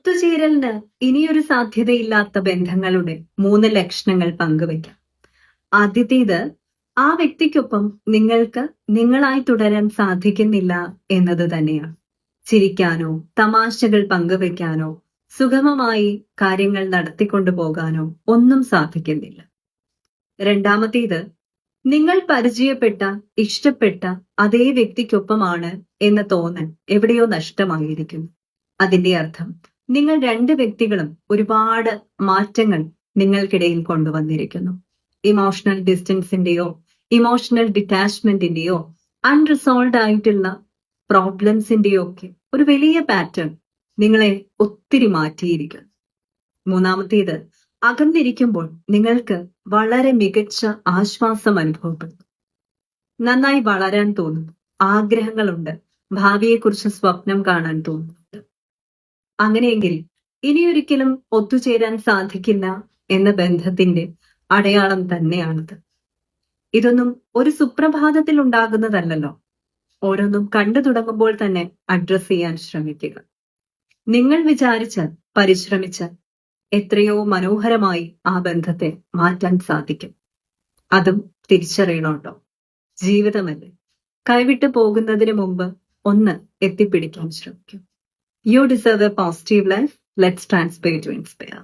ഒത്തുചേരലിന് ഇനിയൊരു സാധ്യതയില്ലാത്ത ബന്ധങ്ങളുടെ 3 ലക്ഷണങ്ങൾ പങ്കുവയ്ക്കാം. ആദ്യത്തേത്, ആ വ്യക്തിക്കൊപ്പം നിങ്ങൾക്ക് നിങ്ങളായി തുടരാൻ സാധിക്കുന്നില്ല എന്നത് തന്നെയാണ്. ചിരിക്കാനോ തമാശകൾ പങ്കുവെക്കാനോ സുഗമമായി കാര്യങ്ങൾ നടത്തിക്കൊണ്ടു പോകാനോ ഒന്നും സാധിക്കുന്നില്ല. രണ്ടാമത്തേത്, നിങ്ങൾ പരിചയപ്പെട്ട ഇഷ്ടപ്പെട്ട അതേ വ്യക്തിക്കൊപ്പമാണ് എന്ന തോന്നൽ എവിടെയോ നഷ്ടമായിരിക്കുന്നു. അതിന്റെ അർത്ഥം നിങ്ങൾ 2 വ്യക്തികളും ഒരുപാട് മാറ്റങ്ങൾ നിങ്ങൾക്കിടയിൽ കൊണ്ടുവന്നിരിക്കുന്നു. ഇമോഷണൽ ഡിസ്റ്റൻസിന്റെയോ ഇമോഷണൽ ഡിറ്റാച്ച്മെന്റിന്റെയോ അൺറിസോൾവ്ഡ് ആയിട്ടുള്ള പ്രോബ്ലംസിന്റെയോ ഒക്കെ ഒരു വലിയ പാറ്റേൺ നിങ്ങളെ ഒത്തിരി മാറ്റിയിരിക്കുന്നു. മൂന്നാമത്തേത്, അകന്നിരിക്കുമ്പോൾ നിങ്ങൾക്ക് വളരെ മികച്ച ആശ്വാസം അനുഭവപ്പെടുന്നു. നന്നായി വളരാൻ തോന്നുന്നു, ആഗ്രഹങ്ങളുണ്ട്, ഭാവിയെക്കുറിച്ച് സ്വപ്നം കാണാൻ തോന്നുന്നുണ്ട്. അങ്ങനെയെങ്കിൽ ഇനിയൊരിക്കലും ഒത്തുചേരാൻ സാധിക്കില്ല എന്ന ബന്ധത്തിന്റെ അടയാളം തന്നെയാണത്. ഇതൊന്നും ഒരു സുപ്രഭാതത്തിൽ ഉണ്ടാകുന്നതല്ലല്ലോ. ഓരോന്നും കണ്ടു തുടങ്ങുമ്പോൾ തന്നെ അഡ്രസ് ചെയ്യാൻ ശ്രമിക്കുക. നിങ്ങൾ വിചാരിച്ചാൽ, പരിശ്രമിച്ചാൽ എത്രയോ മനോഹരമായി ആ ബന്ധത്തെ മാറ്റാൻ സാധിക്കും. അതും തിരിച്ചറിയണോട്ടോ. ജീവിതമല്ലേ, കൈവിട്ടു പോകുന്നതിന് മുമ്പ് ഒന്ന് എത്തിപ്പിടിക്കാൻ ശ്രമിക്കും. You deserve a positive life. Let's transpire to inspire.